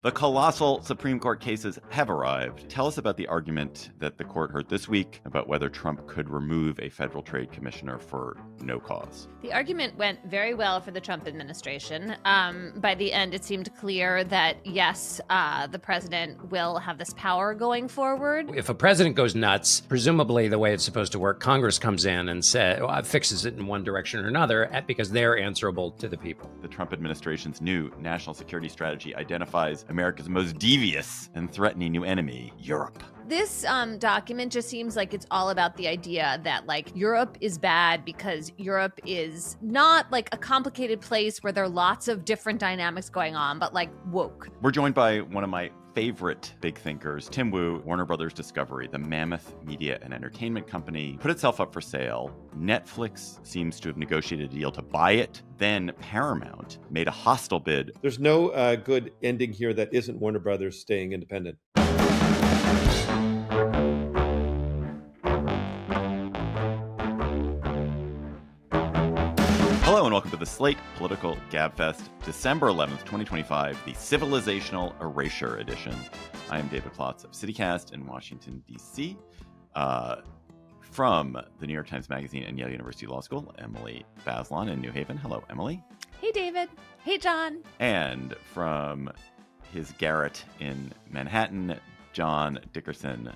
The colossal Supreme Court cases have arrived. Tell us about the argument that the court heard this week about whether Trump could remove a federal trade commissioner for no cause. The argument went very well for the Trump administration. By the end, it seemed clear that, yes, the president will have this power going forward. If a president goes nuts, presumably the way it's supposed to work, Congress comes in and fixes it in one direction or another because they're answerable to the people. The Trump administration's new national security strategy identifies America's most devious and threatening new enemy, Europe. This document just seems like it's all about the idea that, like, Europe is bad because Europe is not, like, a complicated place where there are lots of different dynamics going on, but, like, woke. We're joined by one of my favorite big thinkers, Tim Wu. Warner Brothers Discovery, the mammoth media and entertainment company, put itself up for sale. Netflix seems to have negotiated a deal to buy it. Then Paramount made a hostile bid. There's no good ending here that isn't Warner Brothers staying independent. Hello and welcome to the Slate Political Gabfest, December 11th, 2025, the civilizational erasure edition. I am David Plotz of CityCast in Washington, D.C. From the New York Times Magazine and Yale University Law School, Emily Bazelon in New Haven. Hello, Emily. Hey, David. Hey, John. And from his garret in Manhattan, John Dickerson,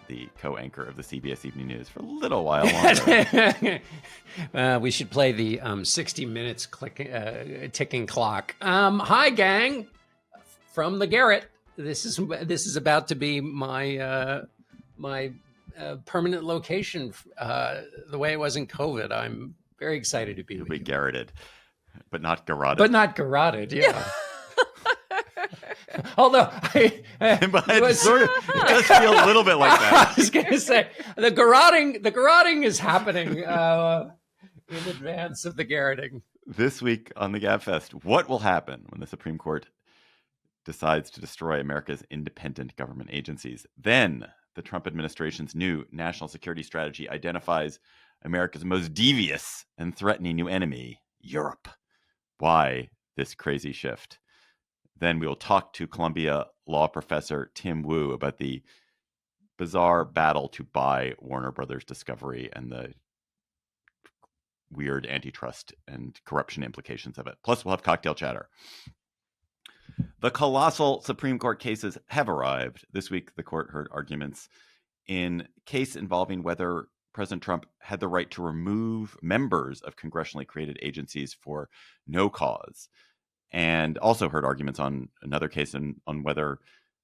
the co-anchor of the CBS Evening News for a little while longer. We should play the 60 minutes ticking clock. Hi, gang. From the garret. This is about to be my permanent location, the way it was in COVID. I'm very excited to be here. You'll be garroted, but not garroted. But not garroted, yeah. Although it does feel a little bit like that. I was going to say the garroting is happening in advance of the garroting. This week on the Gabfest, what will happen when the Supreme Court decides to destroy America's independent government agencies? Then the Trump administration's new national security strategy identifies America's most devious and threatening new enemy, Europe. Why this crazy shift? Then we will talk to Columbia law professor Tim Wu about the bizarre battle to buy Warner Brothers Discovery and the weird antitrust and corruption implications of it. Plus, we'll have cocktail chatter. The colossal Supreme Court cases have arrived. This week, the court heard arguments in a case involving whether President Trump had the right to remove members of congressionally created agencies for no cause, and also heard arguments on another case on whether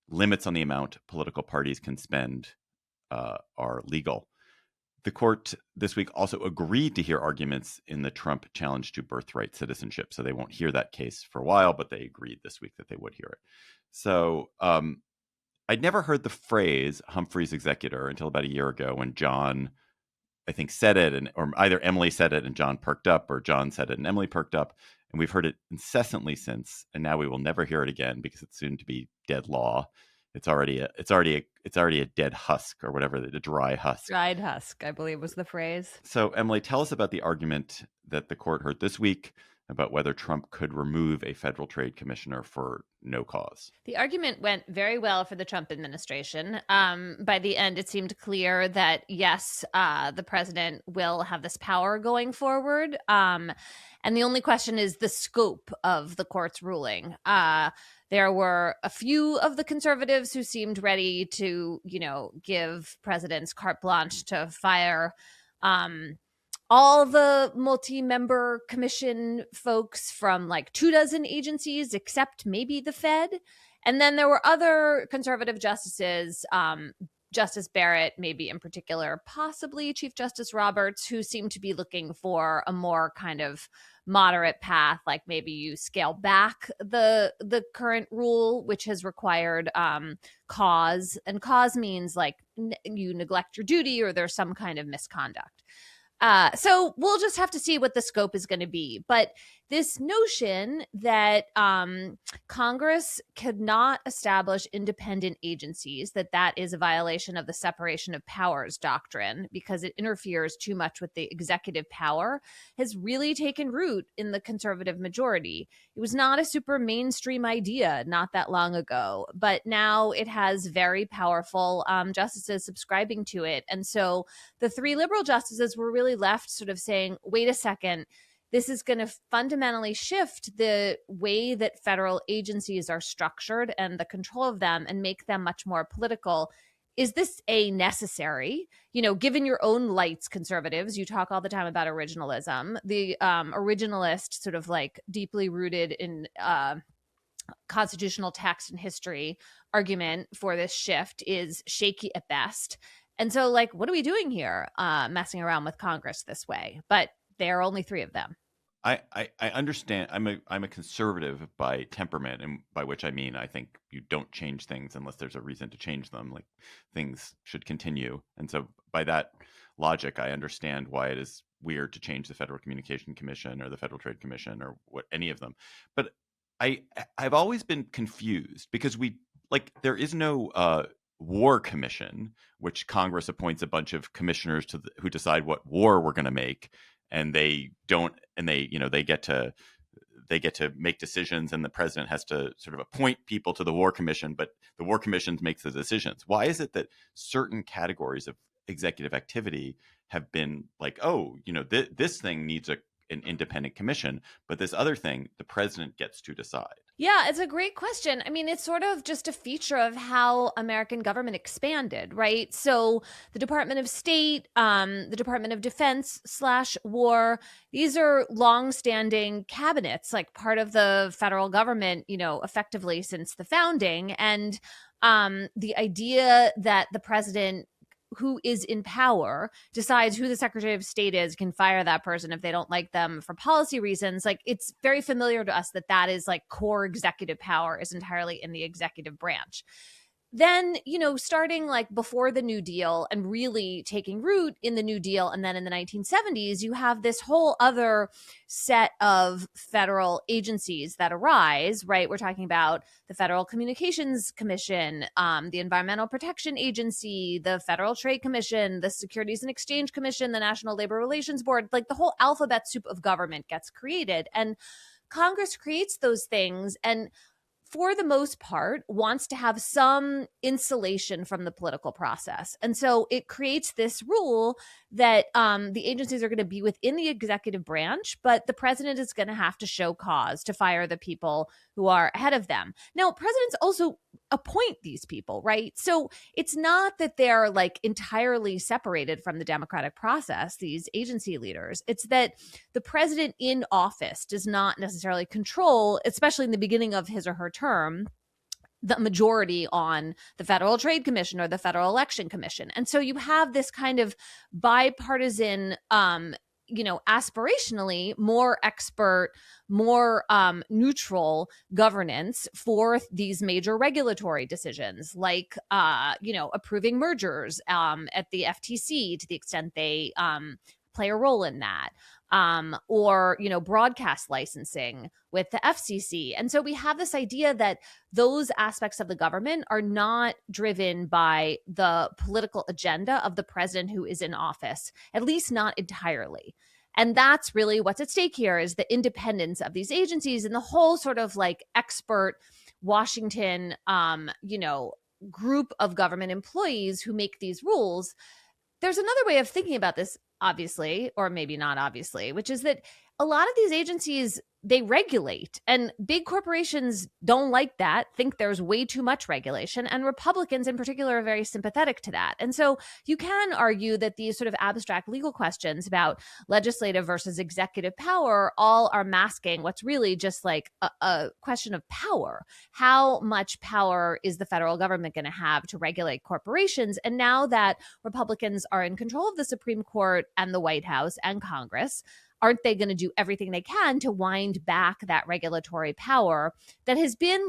limits on the amount political parties can spend are legal. The court this week also agreed to hear arguments in the Trump challenge to birthright citizenship. So they won't hear that case for a while, but they agreed this week that they would hear it. So I'd never heard the phrase Humphrey's executor until about a year ago when John, I think, said it, or either Emily said it and John perked up, or John said it and Emily perked up. And we've heard it incessantly since, and now we will never hear it again because it's soon to be dead law. It's already a dead husk, or whatever, the dry husk. Dried husk, I believe was the phrase. So, Emily, tell us about the argument that the court heard this week about whether Trump could remove a federal trade commissioner for no cause. The argument went very well for the Trump administration. By the end, it seemed clear that, yes, the president will have this power going forward. And the only question is the scope of the court's ruling. There were a few of the conservatives who seemed ready to, give presidents carte blanche to fire all the multi-member commission folks from like 24 agencies, except maybe the Fed. And then there were other conservative justices, Justice Barrett, maybe in particular, possibly Chief Justice Roberts, who seemed to be looking for a more kind of moderate path, like maybe you scale back the current rule, which has required cause. And cause means like you neglect your duty or there's some kind of misconduct. So we'll just have to see what the scope is going to be. But this notion that Congress could not establish independent agencies, that is a violation of the separation of powers doctrine because it interferes too much with the executive power, has really taken root in the conservative majority. It was not a super mainstream idea not that long ago, but now it has very powerful justices subscribing to it. And so the three liberal justices were really left sort of saying, wait a second, this is going to fundamentally shift the way that federal agencies are structured and the control of them and make them much more political. Is this necessary? Given your own lights, conservatives, you talk all the time about originalism. The originalist, sort of like deeply rooted in constitutional text and history argument for this shift is shaky at best. And so, what are we doing here, messing around with Congress this way? But there are only three of them. I understand. I'm a conservative by temperament, and by which I mean I think you don't change things unless there's a reason to change them. Like, things should continue, and so by that logic, I understand why it is weird to change the Federal Communication Commission or the Federal Trade Commission or what any of them. But I've always been confused because there is no war commission, which Congress appoints a bunch of commissioners who decide what war we're going to make. And they get to make decisions, and the president has to sort of appoint people to the War Commission, but the War Commission makes the decisions. Why is it that certain categories of executive activity have been like, this thing needs an independent commission, but this other thing, the president gets to decide? Yeah, it's a great question. I mean, it's sort of just a feature of how American government expanded, right? So the Department of State, the Department of Defense /War, these are longstanding cabinets, like part of the federal government, effectively since the founding. And the idea that the president who is in power decides who the Secretary of State is, can fire that person if they don't like them for policy reasons. It's very familiar to us that is core executive power is entirely in the executive branch. Then, starting before the New Deal and really taking root in the New Deal, and then in the 1970s, you have this whole other set of federal agencies that arise, right? We're talking about the Federal Communications Commission, the Environmental Protection Agency, the Federal Trade Commission, the Securities and Exchange Commission, the National Labor Relations Board. The whole alphabet soup of government gets created. And Congress creates those things and, for the most part, wants to have some insulation from the political process. And so it creates this rule that the agencies are going to be within the executive branch, but the president is going to have to show cause to fire the people who are ahead of them. Now, presidents also appoint these people, right? So it's not that they're entirely separated from the democratic process, these agency leaders. It's that the president in office does not necessarily control, especially in the beginning of his or her term, the majority on the Federal Trade Commission or the Federal Election Commission. And so you have this kind of bipartisan, aspirationally more expert, more neutral governance for these major regulatory decisions, approving mergers at the FTC to the extent they play a role in that, or broadcast licensing with the FCC. And so we have this idea that those aspects of the government are not driven by the political agenda of the president who is in office, at least not entirely. And that's really what's at stake here, is the independence of these agencies and the whole sort of expert Washington, group of government employees who make these rules. There's another way of thinking about this, obviously, or maybe not obviously, which is that a lot of these agencies, they regulate, and big corporations don't like that, think there's way too much regulation, and Republicans in particular are very sympathetic to that. And so you can argue that these sort of abstract legal questions about legislative versus executive power all are masking what's really just a question of power. How much power is the federal government going to have to regulate corporations? And now that Republicans are in control of the Supreme Court and the White House and Congress, aren't they going to do everything they can to wind back that regulatory power that has been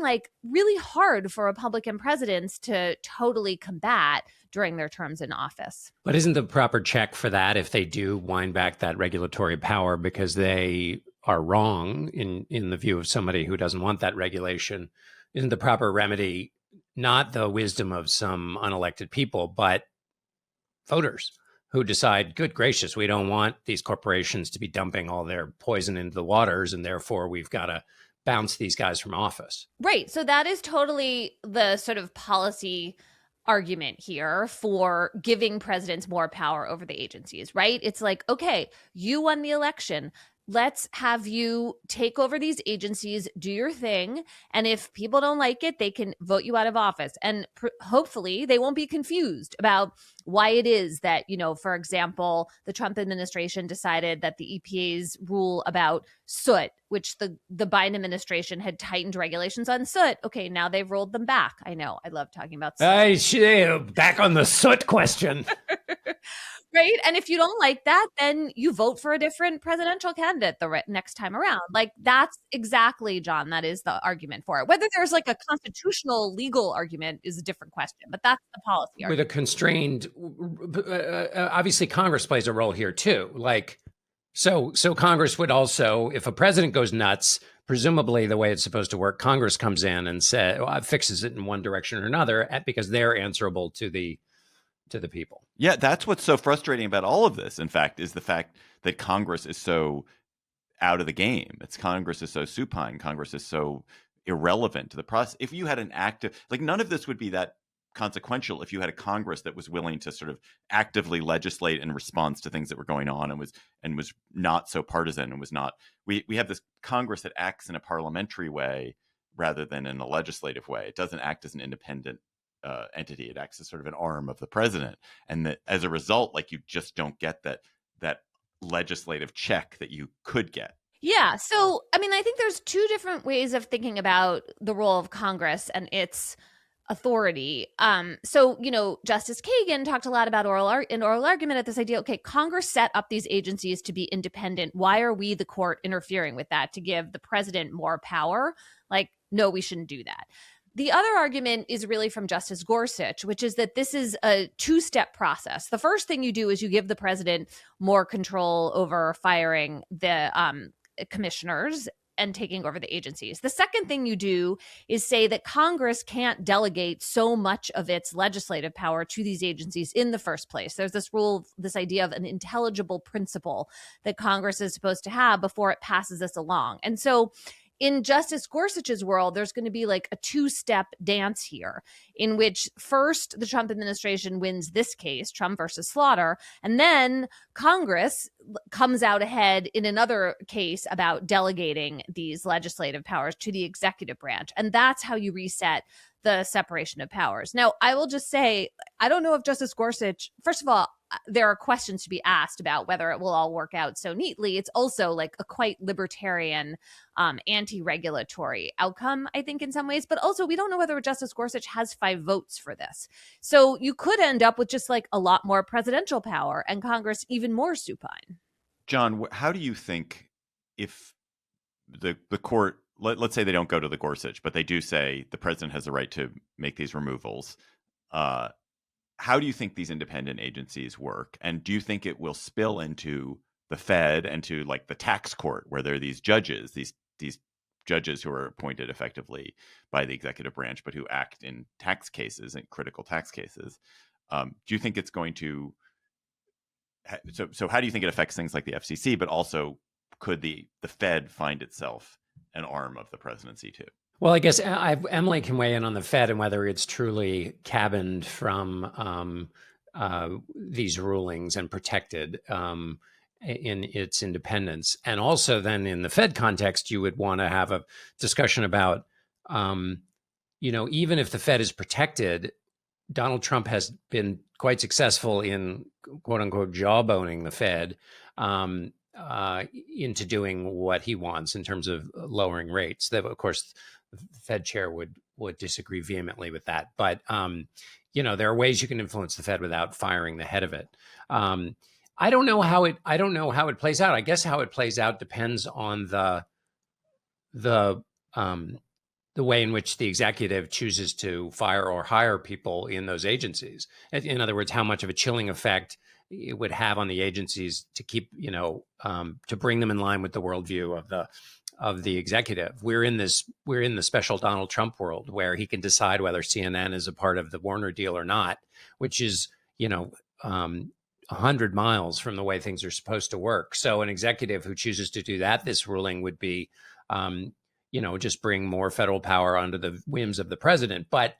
really hard for Republican presidents to totally combat during their terms in office? But isn't the proper check for that if they do wind back that regulatory power, because they are wrong in the view of somebody who doesn't want that regulation, isn't the proper remedy not the wisdom of some unelected people, but voters who decide, good gracious, we don't want these corporations to be dumping all their poison into the waters, and therefore we've got to bounce these guys from office. Right. So that is totally the sort of policy argument here for giving presidents more power over the agencies, right? It's like, okay, you won the election. Let's have you take over these agencies, do your thing. And if people don't like it, they can vote you out of office. And hopefully they won't be confused about why it is that, for example, the Trump administration decided that the EPA's rule about soot, which the Biden administration had tightened regulations on soot. Okay, now they've rolled them back. I know. I love talking about soot. Back on the soot question. Right. And if you don't like that, then you vote for a different presidential candidate the next time around. Like, that's exactly, John, that is the argument for it. Whether there's like a constitutional legal argument is a different question, but that's the policy argument. With a constrained, obviously Congress plays a role here too. Like, so Congress would also, if a president goes nuts, presumably the way it's supposed to work, Congress comes in and fixes it in one direction or another because they're answerable to the people. Yeah, that's what's so frustrating about all of this, in fact, is the fact that Congress is so out of the game. Congress is so supine. Congress is so irrelevant to the process. If you had an active, none of this would be that consequential if you had a Congress that was willing to sort of actively legislate in response to things that were going on and was not so partisan and was not. We have this Congress that acts in a parliamentary way rather than in a legislative way. It doesn't act as an independent entity. It acts as sort of an arm of the president, and that as a result, you just don't get that legislative check that you could get. Yeah. So, I mean, I think there's two different ways of thinking about the role of Congress and its authority. So, Justice Kagan talked a lot about oral argument at this idea. Okay, Congress set up these agencies to be independent. Why are we, the court, interfering with that to give the president more power? No, we shouldn't do that. The other argument is really from Justice Gorsuch, which is that this is a two-step process. The first thing you do is you give the president more control over firing the commissioners and taking over the agencies. The second thing you do is say that Congress can't delegate so much of its legislative power to these agencies in the first place. There's this rule, this idea of an intelligible principle that Congress is supposed to have before it passes this along. And so in Justice Gorsuch's world, there's going to be a two-step dance here in which first the Trump administration wins this case, Trump versus Slaughter, and then Congress comes out ahead in another case about delegating these legislative powers to the executive branch. And that's how you reset the separation of powers. Now, I will just say, I don't know if Justice Gorsuch, first of all, there are questions to be asked about whether it will all work out so neatly. It's also a quite libertarian, anti-regulatory outcome, I think, in some ways. But also, we don't know whether Justice Gorsuch has 5 votes for this. So you could end up with just a lot more presidential power and Congress even more supine. John, how do you think if the court, let's say they don't go to the Gorsuch, but they do say the president has the right to make these removals, how do you think these independent agencies work? And do you think it will spill into the Fed and to the tax court, where there are these judges, these judges who are appointed effectively by the executive branch, but who act in tax cases and critical tax cases? Do you think it's going to? So how do you think it affects things like the FCC? But also, could the Fed find itself an arm of the presidency too? Well, I guess Emily can weigh in on the Fed and whether it's truly cabined from these rulings and protected in its independence. And also then in the Fed context, you would want to have a discussion about, even if the Fed is protected, Donald Trump has been quite successful in, quote unquote, jawboning the Fed into doing what he wants in terms of lowering rates. Of course, the Fed chair would disagree vehemently with that. But, there are ways you can influence the Fed without firing the head of it. I don't know how it plays out. I guess how it plays out depends on the way in which the executive chooses to fire or hire people in those agencies. In other words, how much of a chilling effect it would have on the agencies to keep, to bring them in line with the worldview of the executive. We're in the special Donald Trump world where he can decide whether CNN is a part of the Warner deal or not, which is, 100 miles from the way things are supposed to work. So an executive who chooses to do that, this ruling would be, just bring more federal power under the whims of the president. But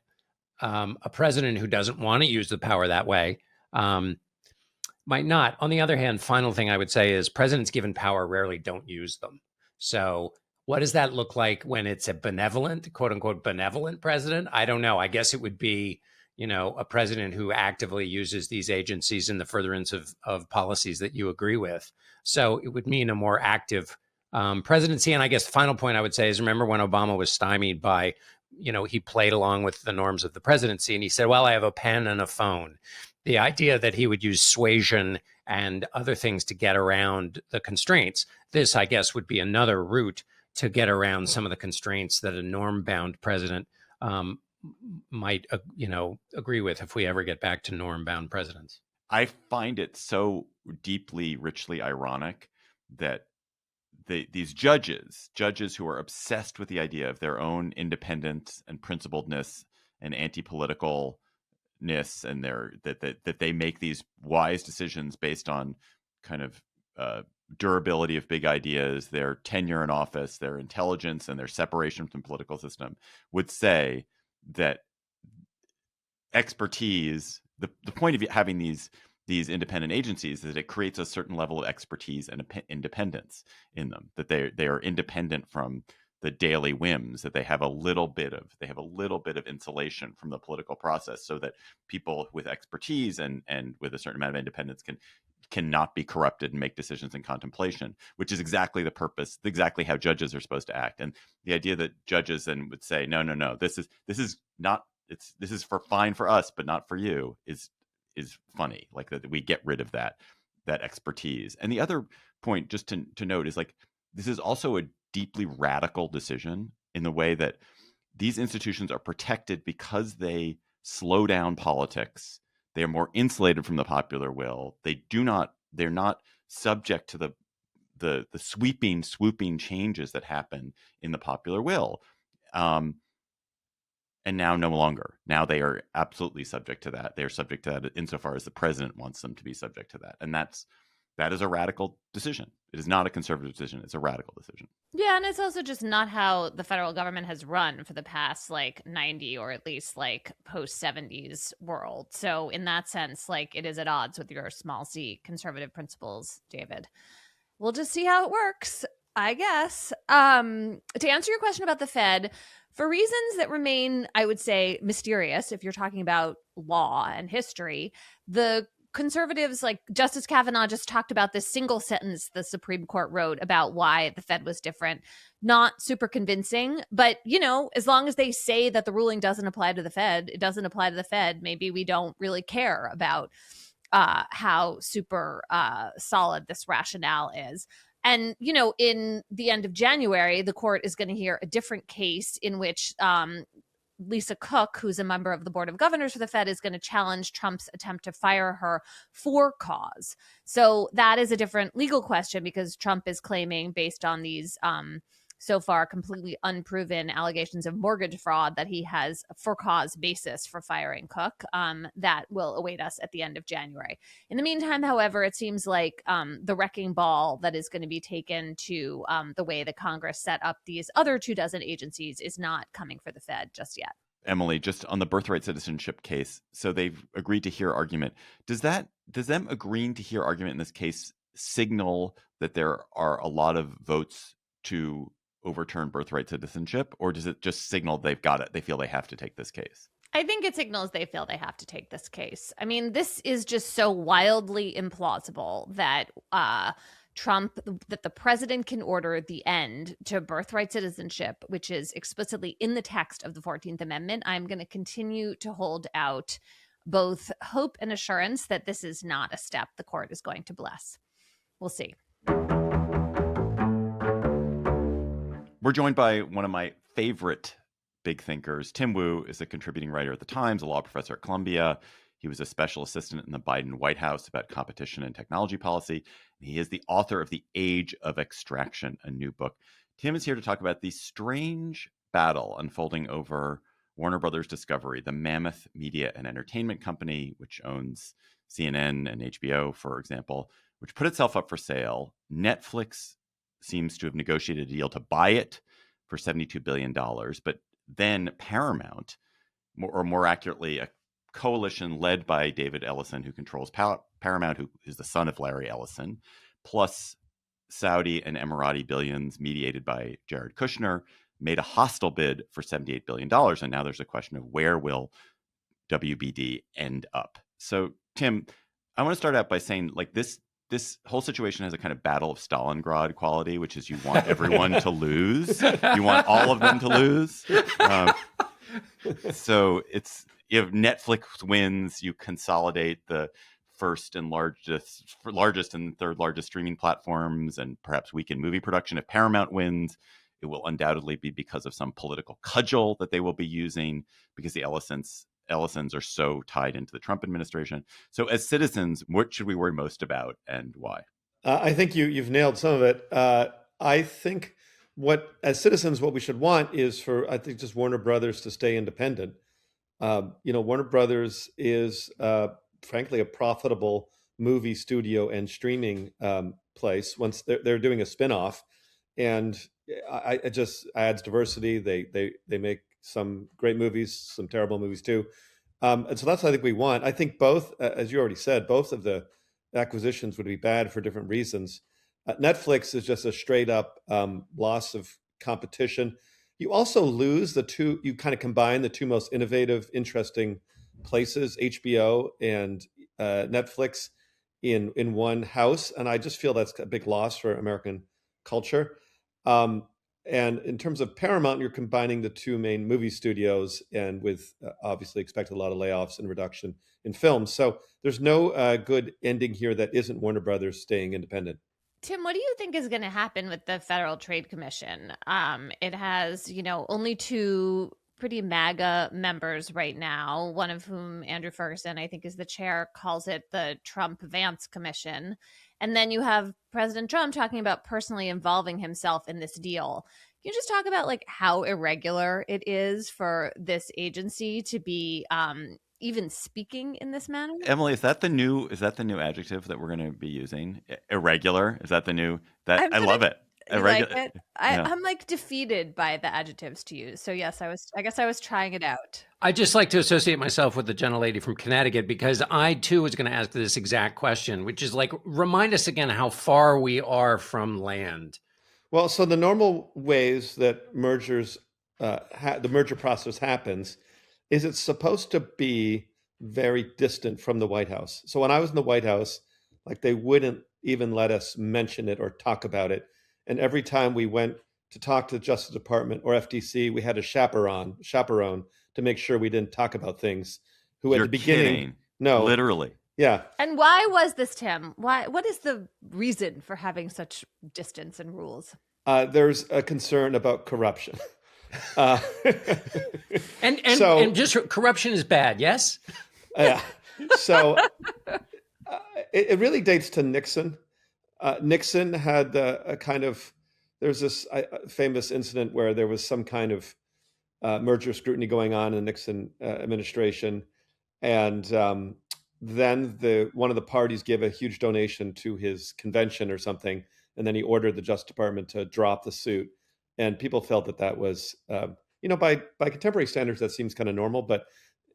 a president who doesn't want to use the power that way might not. On the other hand, final thing I would say is presidents given power rarely don't use them. So what does that look like when it's a benevolent, quote unquote, benevolent president? I don't know. I guess it would be, a president who actively uses these agencies in the furtherance of policies that you agree with. So it would mean a more active presidency. And I guess the final point I would say is, remember when Obama was stymied by, he played along with the norms of the presidency and he said, well, I have a pen and a phone. The idea that he would use suasion and other things to get around the constraints, this, I guess, would be another route to get around some of the constraints that a norm-bound president might, agree with if we ever get back to norm-bound presidents. I find it so deeply, richly ironic that these judges who are obsessed with the idea of their own independence and principledness and anti-politicalness, and that they make these wise decisions based on kind of durability of big ideas, their tenure in office, their intelligence, and their separation from the political system, would say that expertise, the point of having these independent agencies is that it creates a certain level of expertise and independence in them, that they are independent from the daily whims, that they have a little bit of insulation from the political process, so that people with expertise and with a certain amount of independence cannot be corrupted and make decisions in contemplation, which is exactly the purpose, exactly how judges are supposed to act. And the idea that judges then would say, no, this is fine for us, but not for you, is funny. Like that we get rid of that expertise. And the other point just to note is, like, this is also a deeply radical decision in the way that these institutions are protected because they slow down politics. They are more insulated from the popular will. They're not subject to the swooping changes that happen in the popular will. And now no longer. Now they are absolutely subject to that. They are subject to that insofar as the president wants them to be subject to that. And that is a radical decision. It is not a conservative decision. It's a radical decision. Yeah, and it's also just not how the federal government has run for the past 90 or at least post 70s world. So in that sense, it is at odds with your small c conservative principles, David. We'll just see how it works, I guess. To answer your question about the Fed, for reasons that remain, I would say, mysterious, if you're talking about law and history, the conservatives, like Justice Kavanaugh, just talked about this single sentence the Supreme Court wrote about why the Fed was different. Not super convincing, but, as long as they say that the ruling doesn't apply to the Fed, it doesn't apply to the Fed, maybe we don't really care about how super solid this rationale is. And, in the end of January, the court is going to hear a different case in which Lisa Cook, who's a member of the Board of Governors for the Fed, is going to challenge Trump's attempt to fire her for cause. So that is a different legal question, because Trump is claiming, based on these so far completely unproven allegations of mortgage fraud, that he has a for cause basis for firing Cook. That will await us at the end of January. In the meantime, however, it seems like the wrecking ball that is going to be taken to the way the Congress set up these other 24 agencies is not coming for the Fed just yet. Emily, just on the birthright citizenship case, so they've agreed to hear argument. Does them agreeing to hear argument in this case signal that there are a lot of votes to overturn birthright citizenship, or does it just signal they've got it? They feel they have to take this case? I think it signals they feel they have to take this case. I mean, this is just so wildly implausible that that the president can order the end to birthright citizenship, which is explicitly in the text of the 14th Amendment. I'm going to continue to hold out both hope and assurance that this is not a step the court is going to bless. We'll see. We're joined by one of my favorite big thinkers. Tim Wu is a contributing writer at The Times, a law professor at Columbia. He was a special assistant in the Biden White House about competition and technology policy. He is the author of The Age of Extraction, a new book. Tim is here to talk about the strange battle unfolding over Warner Brothers Discovery, the mammoth media and entertainment company, which owns CNN and HBO, for example, which put itself up for sale. Netflix seems to have negotiated a deal to buy it for $72 billion. But then Paramount, or more accurately, a coalition led by David Ellison, who controls Paramount, who is the son of Larry Ellison, plus Saudi and Emirati billions mediated by Jared Kushner, made a hostile bid for $78 billion. And now there's a question of where will WBD end up? So, Tim, I want to start out by saying, like, this whole situation has a kind of Battle of Stalingrad quality, which is you want everyone to lose. You want all of them to lose. So if Netflix wins, you consolidate the first and largest and third largest streaming platforms and perhaps weaken movie production. If Paramount wins, it will undoubtedly be because of some political cudgel that they will be using, because the Ellisons are so tied into the Trump administration. So as citizens, what should we worry most about and why? I think you've nailed some of it. I think as citizens, what we should want is for, I think, just Warner Brothers to stay independent. Warner Brothers is, frankly, a profitable movie studio and streaming place. Once they're doing a spinoff, and it just adds diversity. They make some great movies, some terrible movies too. And so that's what I think we want. I think both, as you already said, both of the acquisitions would be bad for different reasons. Netflix is just a straight up loss of competition. You also lose you kind of combine the two most innovative, interesting places, HBO and Netflix, in one house. And I just feel that's a big loss for American culture. And in terms of Paramount, you're combining the two main movie studios, and with obviously expected a lot of layoffs and reduction in films. So there's no good ending here that isn't Warner Brothers staying independent. Tim, what do you think is going to happen with the Federal Trade Commission? It has, only two pretty MAGA members right now, one of whom, Andrew Ferguson, I think is the chair, calls it the Trump-Vance Commission. And then you have President Trump talking about personally involving himself in this deal. Can you just talk about how irregular it is for this agency to be even speaking in this manner? Emily, is that the new adjective that we're going to be using? Irregular? Is that the new? I love it. Like it? I'm defeated by the adjectives to use. So yes, I guess I was trying it out. I just like to associate myself with the gentlelady from Connecticut, because I too was going to ask this exact question, which is remind us again how far we are from land. Well, so the normal ways that mergers, the merger process happens, is it's supposed to be very distant from the White House. So when I was in the White House, they wouldn't even let us mention it or talk about it. And every time we went to talk to the Justice Department or FTC, we had a chaperone to make sure we didn't talk about things. You're at the beginning, kidding. No, literally, yeah. And why was this, Tim? What is the reason for having such distance and rules? There's a concern about corruption. And just corruption is bad, yes? Yeah. So it really dates to Nixon. Nixon had there's this famous incident where there was some kind of merger scrutiny going on in the Nixon administration. And then one of the parties gave a huge donation to his convention or something. And then he ordered the Justice Department to drop the suit. And people felt that was, by contemporary standards, that seems kind of normal. But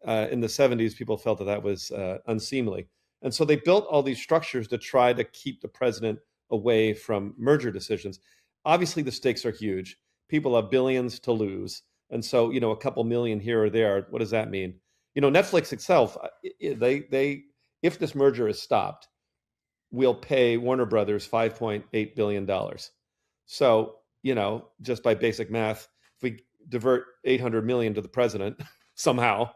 in the 70s, people felt that was unseemly. And so they built all these structures to try to keep the president away from merger decisions. Obviously, the stakes are huge. People have billions to lose. And so, a couple million here or there, what does that mean? Netflix itself, if this merger is stopped, will pay Warner Brothers $5.8 billion. So, just by basic math, if we divert 800 million to the president somehow,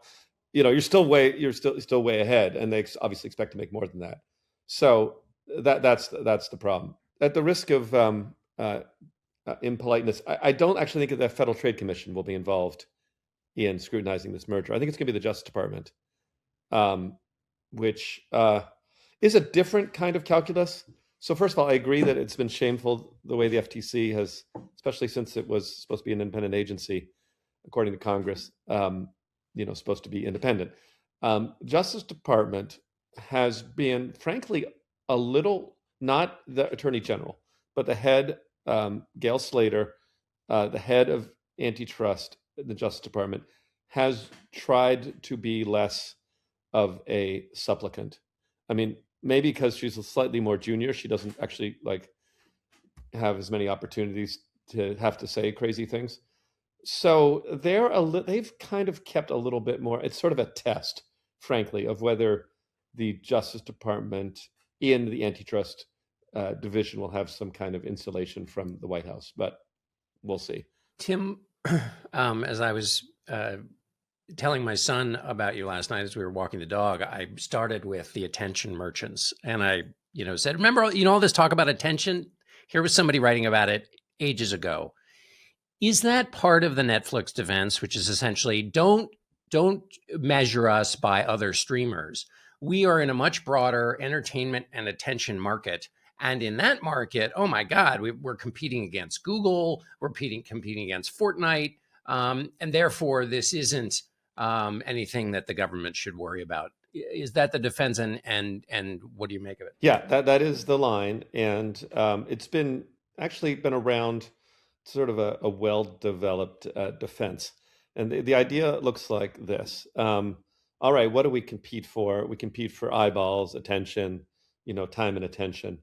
you're still way ahead, and they obviously expect to make more than that. So that's the problem. At the risk of impoliteness, I don't actually think that the Federal Trade Commission will be involved in scrutinizing this merger. I think it's going to be the Justice Department. which is a different kind of calculus. So first of all, I agree that it's been shameful the way the FTC has, especially since it was supposed to be an independent agency, according to Congress, supposed to be independent. Justice Department has been, frankly, a little, not the Attorney General, but the head, Gail Slater, the head of antitrust in the Justice Department, has tried to be less of a supplicant. I mean, maybe because she's a slightly more junior, she doesn't actually have as many opportunities to have to say crazy things. So they've kind of kept a little bit more. It's sort of a test, frankly, of whether the Justice Department in the antitrust division will have some kind of insulation from the White House, but we'll see. Tim, as I was telling my son about you last night as we were walking the dog, I started with the attention merchants, and I, said, remember, all this talk about attention? Here was somebody writing about it ages ago. Is that part of the Netflix defense, which is essentially don't measure us by other streamers? We are in a much broader entertainment and attention market. And in that market, oh my God, we're competing against Google, we're competing against Fortnite, and therefore this isn't anything that the government should worry about. Is that the defense, and what do you make of it? Yeah, that is the line, and it's been around sort of a well-developed defense. And the idea looks like this. All right, what do we compete for? We compete for eyeballs, attention, time and attention.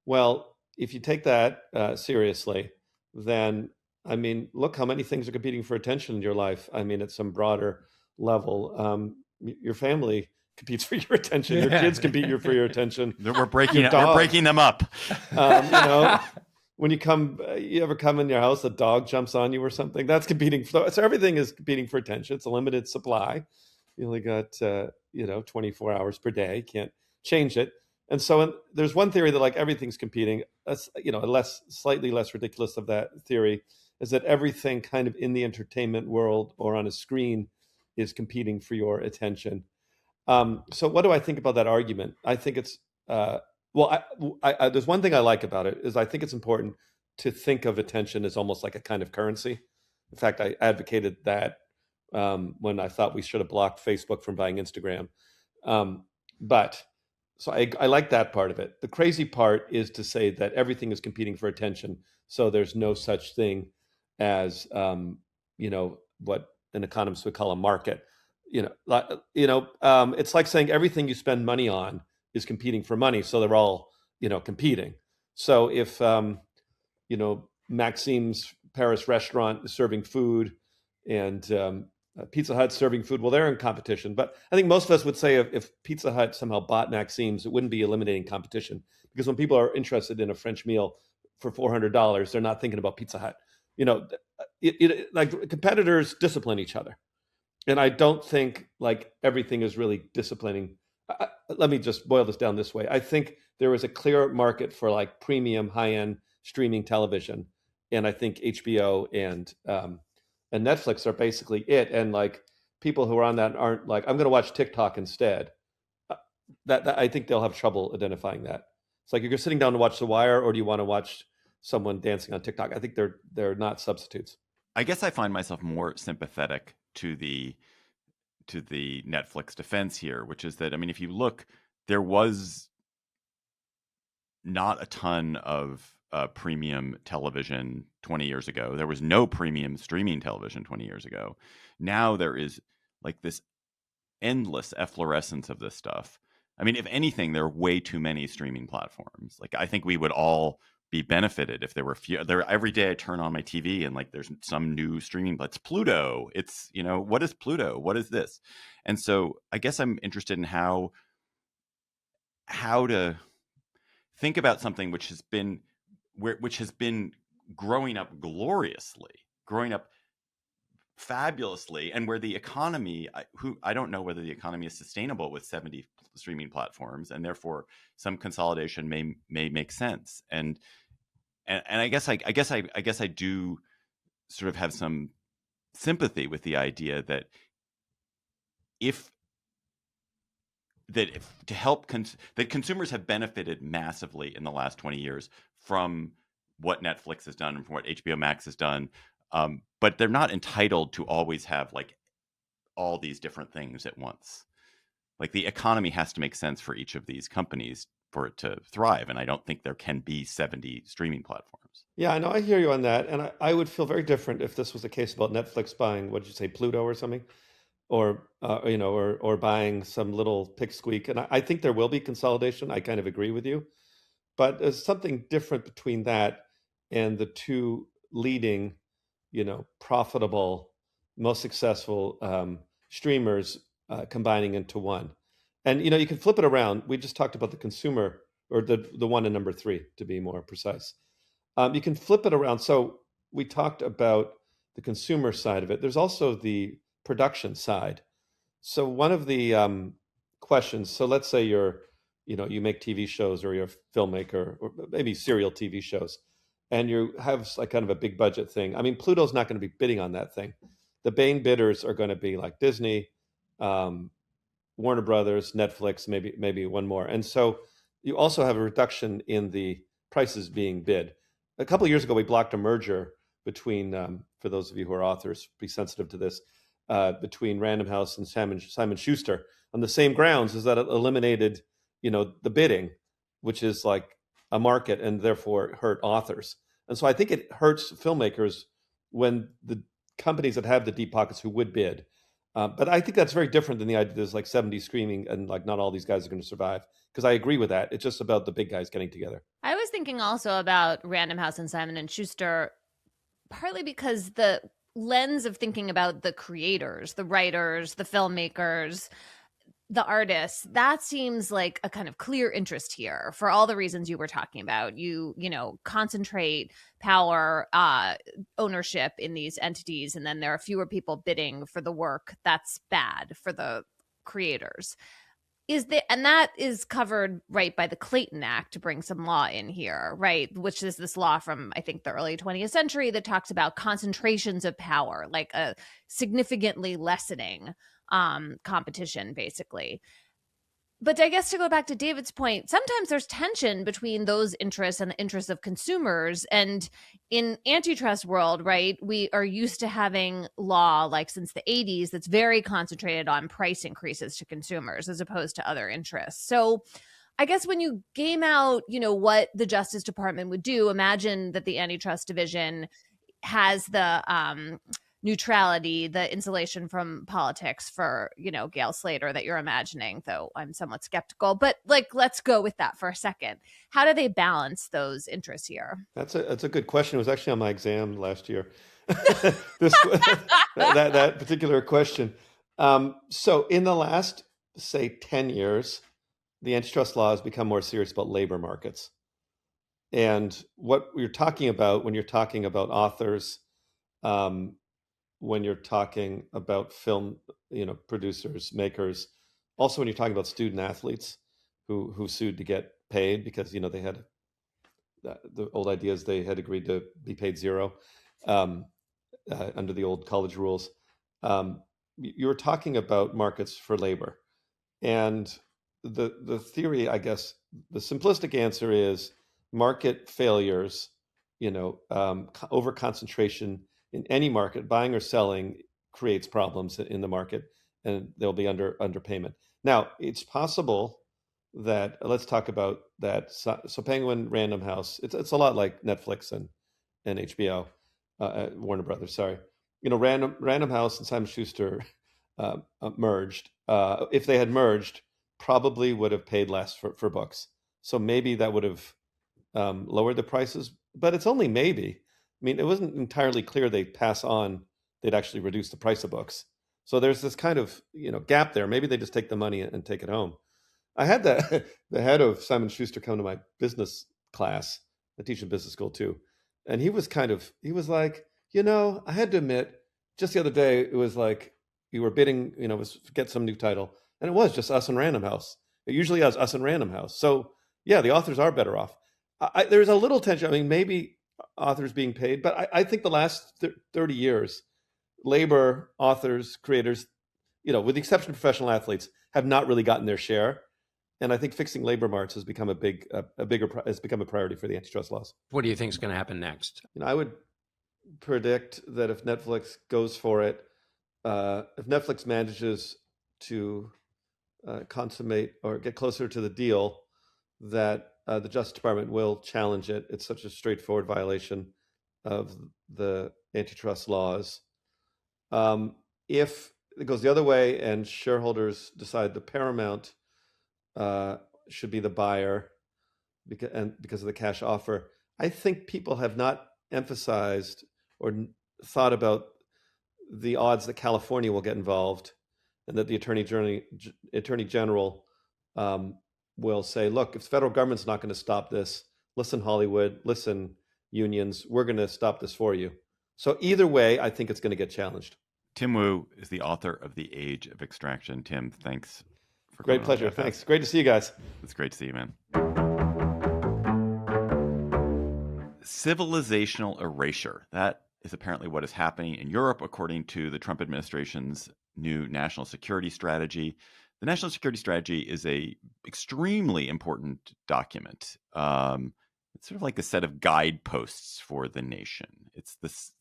Well, if you take that seriously, then, I mean, look how many things are competing for attention in your life. I mean, at some broader level, your family competes for your attention. Your kids compete for your attention. We're breaking them up. When you ever come in your house, a dog jumps on you or something, that's competing. So everything is competing for attention. It's a limited supply. You only got, 24 hours per day. Can't change it. And so there's one theory that everything's competing. That's, slightly less ridiculous of that theory is that everything kind of in the entertainment world or on a screen is competing for your attention. So what do I think about that argument? I think it's, there's one thing I like about it is I think it's important to think of attention as almost like a kind of currency. In fact, I advocated that when I thought we should have blocked Facebook from buying Instagram. So I like that part of it. The crazy part is to say that everything is competing for attention. So there's no such thing as, what an economist would call a market. It's like saying everything you spend money on is competing for money. So they're all, competing. So if, Maxime's Paris restaurant is serving food and Pizza Hut serving food, well, they're in competition. But I think most of us would say if Pizza Hut somehow bought Maxime's, it wouldn't be eliminating competition. Because when people are interested in a French meal for $400, they're not thinking about Pizza Hut. Competitors discipline each other. And I don't think everything is really disciplining. Let me just boil this down this way. I think there is a clear market for premium high-end streaming television. And I think HBO and Netflix are basically it. And people who are on that aren't I'm going to watch TikTok instead. That I think they'll have trouble identifying that. It's like you're sitting down to watch The Wire, or do you want to watch someone dancing on TikTok? I think they're not substitutes. I guess I find myself more sympathetic to the Netflix defense here, which is that, I mean, if you look, there was not a ton of premium television 20 years ago. There was no premium streaming television 20 years ago. Now there is this endless efflorescence of this stuff. I mean, if anything, there are way too many streaming platforms. I think we would all be benefited if there were few. Every day I turn on my TV and there's some new streaming. It's Pluto. It's what is Pluto? What is this? And so I guess I'm interested in how to think about something which has been growing up gloriously, growing up fabulously, and where the economy, I don't know whether the economy is sustainable with 70 streaming platforms, and therefore some consolidation may make sense. And I guess I do sort of have some sympathy with the idea that if that consumers have benefited massively in the last 20 years from what Netflix has done and from what HBO Max has done, but they're not entitled to always have like all these different things at once. Like the economy has to make sense for each of these companies for it to thrive, and I don't think there can be 70 streaming platforms. Yeah, I know. I hear you on that, and I would feel very different if this was a case about Netflix buying, what did you say, Pluto or something, or or buying some little pipsqueak. And I think there will be consolidation. I kind of agree with you, but there's something different between that and the two leading, profitable, most successful streamers combining into one. And you can flip it around. We just talked about the consumer, or the one in number 3, to be more precise. You can flip it around. So we talked about the consumer side of it. There's also the production side. So one of the questions. So let's say you make TV shows, or you're a filmmaker, or maybe serial TV shows, and you have like kind of a big budget thing. I mean, Pluto's not going to be bidding on that thing. The main bidders are going to be like Disney, Warner Brothers, Netflix, maybe one more. And so you also have a reduction in the prices being bid. A couple of years ago, we blocked a merger between, for those of you who are authors, be sensitive to this, between Random House and Simon Schuster on the same grounds, is that it eliminated, the bidding, which is like a market, and therefore hurt authors. And so I think it hurts filmmakers when the companies that have the deep pockets who would bid. But I think that's very different than the idea there's like 70 streaming and like not all these guys are going to survive. Because I agree with that. It's just about the big guys getting together. I was thinking also about Random House and Simon and Schuster, partly because the lens of thinking about the creators, the writers, the filmmakers, the artists, that seems like a kind of clear interest here for all the reasons you were talking about. You concentrate power, ownership in these entities, and then there are fewer people bidding for the work. That's bad for the creators. And that is covered right by the Clayton Act, to bring some law in here, right? Which is this law from, I think, the early 20th century that talks about concentrations of power, like a significantly lessening competition, basically. But I guess to go back to David's point, sometimes there's tension between those interests and the interests of consumers. And in antitrust world, right, we are used to having law, like since the 80s, that's very concentrated on price increases to consumers as opposed to other interests. So I guess when you game out, what the Justice Department would do, imagine that the antitrust division has the neutrality, the insulation from politics for, Gail Slater that you're imagining, though I'm somewhat skeptical. But let's go with that for a second. How do they balance those interests here? That's a good question. It was actually on my exam last year. that particular question. So in the last, say, 10 years, the antitrust law has become more serious about labor markets. And what you're talking about when you're talking about authors, when you're talking about film, producers, makers, also when you're talking about student athletes who sued to get paid because, they had the old ideas, they had agreed to be paid zero under the old college rules. You were talking about markets for labor. And the theory, I guess, the simplistic answer is market failures, over concentration in any market, buying or selling, creates problems in the market, and they'll be underpayment. Now, it's possible that, let's talk about that. So Penguin, Random House, it's a lot like Netflix and HBO, Warner Brothers. Sorry, Random House and Simon Schuster merged. If they had merged, probably would have paid less for books. So maybe that would have lowered the prices, but it's only maybe. I mean, it wasn't entirely clear they'd actually reduce the price of books. So there's this kind of, gap there. Maybe they just take the money and take it home. I had the head of Simon Schuster come to my business class. I teach in business school too. And he was like, I had to admit, just the other day, it was like, we were bidding, get some new title. And it was just us and Random House. It usually has us and Random House. So yeah, the authors are better off. There's a little tension. I mean, maybe authors being paid, but I think the last 30 years, labor, authors, creators, with the exception of professional athletes, have not really gotten their share. And I think fixing labor marks has become has become a priority for the antitrust laws. What do you think is going to happen next? I would predict that if Netflix goes for it, if Netflix manages to consummate or get closer to the deal, that the Justice Department will challenge it. It's such a straightforward violation of the antitrust laws. If it goes the other way and shareholders decide the Paramount should be the buyer because of the cash offer, I think people have not emphasized or thought about the odds that California will get involved, and that the Attorney General will say, look, if the federal government's not going to stop this, listen, Hollywood, listen, unions, we're going to stop this for you. So either way, I think it's going to get challenged. Tim Wu is the author of The Age of Extraction. Tim, thanks for Great pleasure. Thanks. Great to see you guys. It's great to see you, man. Civilizational erasure. That is apparently what is happening in Europe, according to the Trump administration's new national security strategy. The national security strategy is a extremely important document. It's sort of like a set of guideposts for the nation.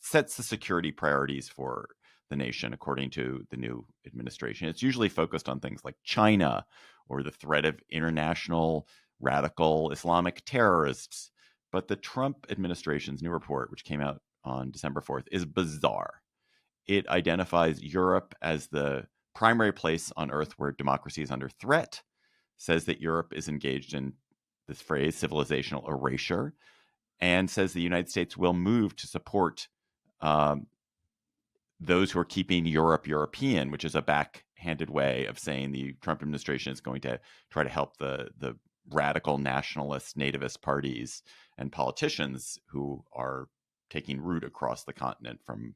Sets the security priorities for the nation, according to the new administration. It's usually focused on things like China or the threat of international radical Islamic terrorists. But the Trump administration's new report, which came out on December 4th, is bizarre. It identifies Europe as the primary place on earth where democracy is under threat, says that Europe is engaged in this phrase, civilizational erasure, and says the United States will move to support those who are keeping Europe European, which is a backhanded way of saying the Trump administration is going to try to help the radical nationalist nativist parties and politicians who are taking root across the continent, from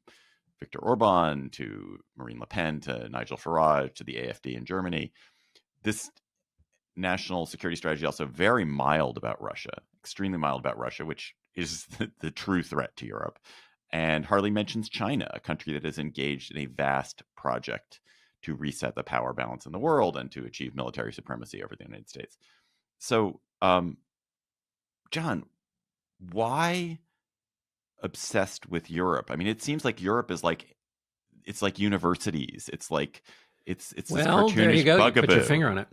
Viktor Orban to Marine Le Pen to Nigel Farage to the AfD in Germany. This national security strategy is also very mild about Russia, extremely mild about Russia, which is the true threat to Europe, and hardly mentions China, a country that is engaged in a vast project to reset the power balance in the world and to achieve military supremacy over the United States. So, John, why obsessed with Europe? I mean, it seems like Europe is like, it's like universities. It's like it's this cartoonish there you go. bugaboo. You put your finger on it.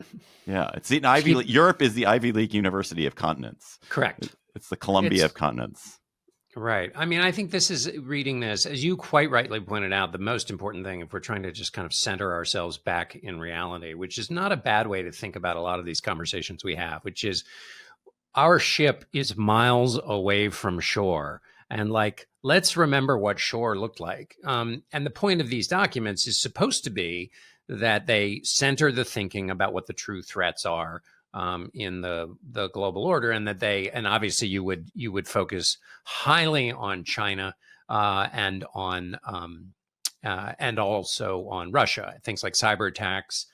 Yeah, it's the Ivy. Europe is the Ivy League university of continents. Correct. It's the Columbia of continents. Right. I mean, I think this is reading this, as you quite rightly pointed out, the most important thing if we're trying to just kind of center ourselves back in reality, which is not a bad way to think about a lot of these conversations we have, which is our ship is miles away from shore. And let's remember what shore looked like. And the point of these documents is supposed to be that they center the thinking about what the true threats are in the global order, and that and obviously you would focus highly on China and also on Russia, things like cyber attacks,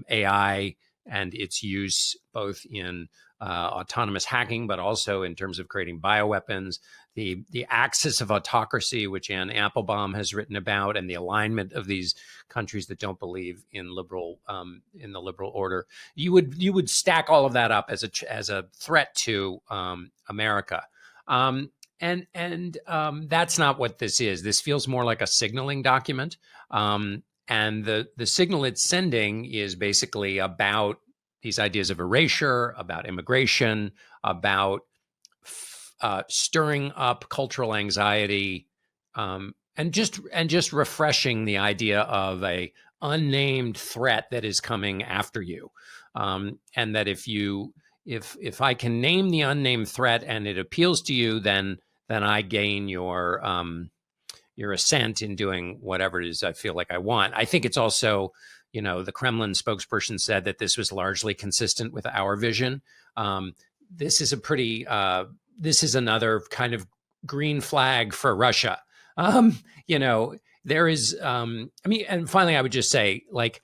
AI, and its use both in autonomous hacking, but also in terms of creating bioweapons, the axis of autocracy, which Anne Applebaum has written about, and the alignment of these countries that don't believe in the liberal order. You would stack all of that up as a threat to America. And that's not what this is. This feels more like a signaling document. And the signal it's sending is basically about these ideas of erasure, about immigration, about stirring up cultural anxiety, and just refreshing the idea of a unnamed threat that is coming after you, and that if I can name the unnamed threat and it appeals to you, then I gain your assent in doing whatever it is I feel like I want. I think it's also, the Kremlin spokesperson said that this was largely consistent with our vision. This is another kind of green flag for Russia. There is, and finally, I would just say, it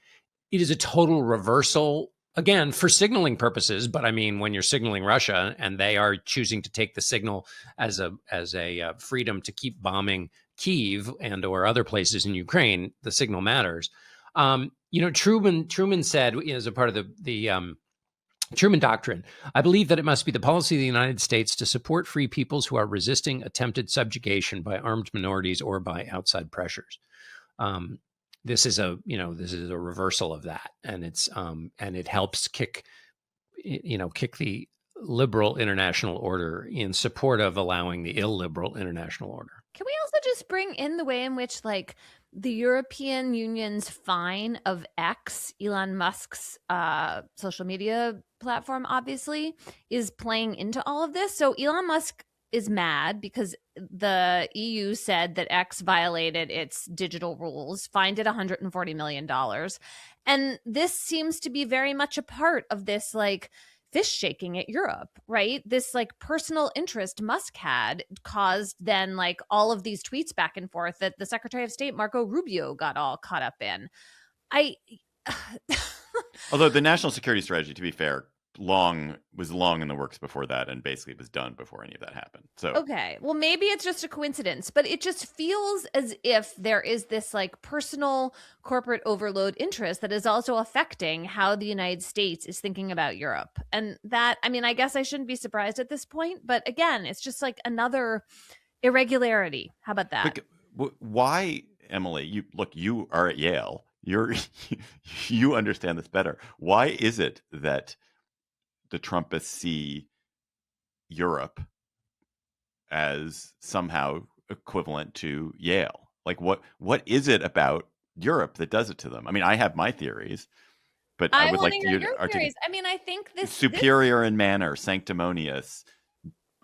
is a total reversal, again, for signaling purposes. But I mean, when you're signaling Russia and they are choosing to take the signal as a freedom to keep bombing Kyiv and or other places in Ukraine, the signal matters. Truman said, as a part of the Truman Doctrine. I believe that it must be the policy of the United States to support free peoples who are resisting attempted subjugation by armed minorities or by outside pressures. This is a reversal of that, and it helps kick the liberal international order in support of allowing the illiberal international order. Can we also just bring in the way in which, like, the European Union's fine of X, Elon Musk's social media platform, obviously, is playing into all of this? So Elon Musk is mad because the EU said that X violated its digital rules, fined it $140 million. And this seems to be very much a part of this, like, fish shaking at Europe, right? This like personal interest Musk had caused then like all of these tweets back and forth that the Secretary of State, Marco Rubio, got all caught up in. Although the national security strategy, to be fair, was long in the works before that, and basically was done before any of that happened. So okay, well, maybe it's just a coincidence, but it just feels as if there is this like personal corporate overload interest that is also affecting how the United States is thinking about Europe. And that, I mean, I guess I shouldn't be surprised at this point, but again, it's just like another irregularity. How about that? Why, Emily? You are at Yale. You understand this better. Why is it that the Trumpists see Europe as somehow equivalent to Yale? Like, what is it about Europe that does it to them? I mean, I have my theories, but I would like you to articulate. I mean, I think this superior in manner, sanctimonious,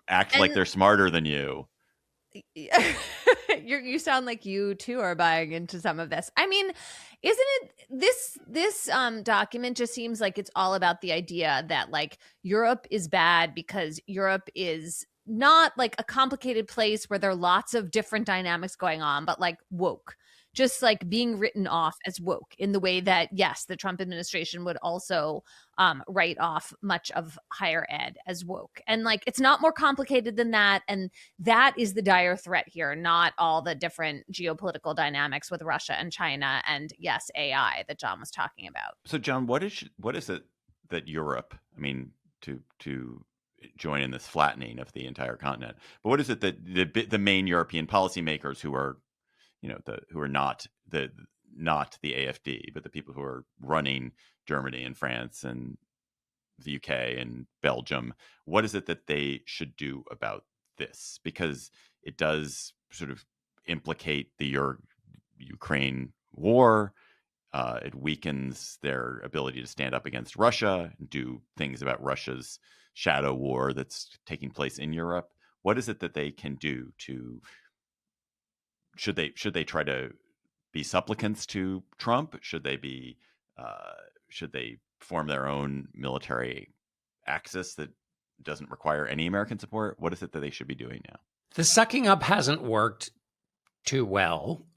act like they're smarter than you. You sound like you too are buying into some of this. I mean, isn't it this document just seems like it's all about the idea that like Europe is bad because Europe is not like a complicated place where there are lots of different dynamics going on, but like woke, just like being written off as woke in the way that, yes, the Trump administration would also write off much of higher ed as woke. And like, it's not more complicated than that. And that is the dire threat here, not all the different geopolitical dynamics with Russia and China and, yes, AI that John was talking about. So, John, what is it that Europe, I mean, to join in this flattening of the entire continent, but what is it that the main European policymakers who are who are not the AfD, but the people who are running Germany and France and the UK and Belgium, what is it that they should do about this? Because it does sort of implicate the Ukraine war. It weakens their ability to stand up against Russia and do things about Russia's shadow war that's taking place in Europe. What is it that they can do to? Should they try to be supplicants to Trump? Should they form their own military axis that doesn't require any American support? What is it that they should be doing now? The sucking up hasn't worked too well.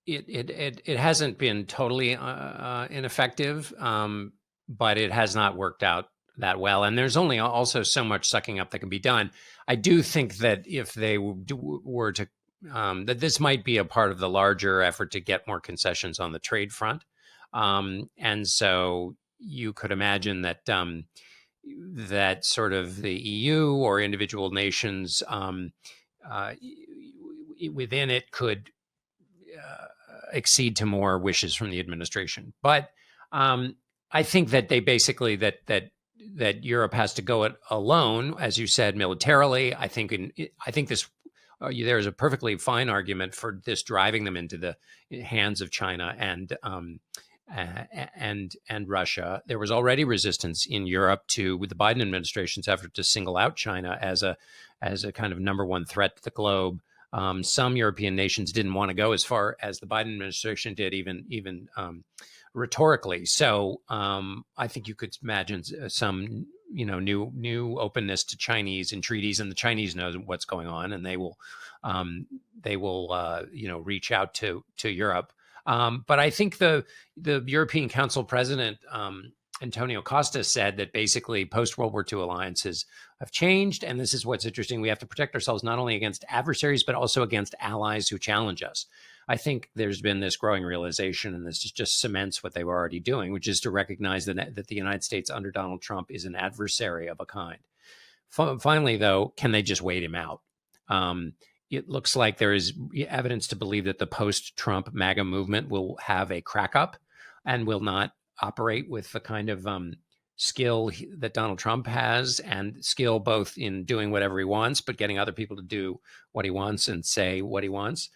It hasn't been totally ineffective, but it has not worked out that well. And there's only also so much sucking up that can be done. I do think that if they were to that this might be a part of the larger effort to get more concessions on the trade front. And so you could imagine that that sort of the EU or individual nations within it could accede to more wishes from the administration. But I think that they basically that Europe has to go it alone, as you said, militarily. I think this. There's a perfectly fine argument for this driving them into the hands of China and Russia. There was already resistance in Europe with the Biden administration's effort to single out China as a kind of number one threat to the globe. Some European nations didn't want to go as far as the Biden administration did, even rhetorically. So I think you could imagine some new openness to Chinese entreaties, and the Chinese know what's going on, and they will reach out to Europe. But I think the European Council president Antonio Costa said that basically post-World War II alliances have changed. And this is what's interesting. We have to protect ourselves not only against adversaries, but also against allies who challenge us. I think there's been this growing realization, and this just cements what they were already doing, which is to recognize that the United States under Donald Trump is an adversary of a kind. Finally, though, can they just wait him out? It looks like there is evidence to believe that the post-Trump MAGA movement will have a crack up and will not operate with the kind of skill that Donald Trump has, and skill both in doing whatever he wants, but getting other people to do what he wants and say what he wants.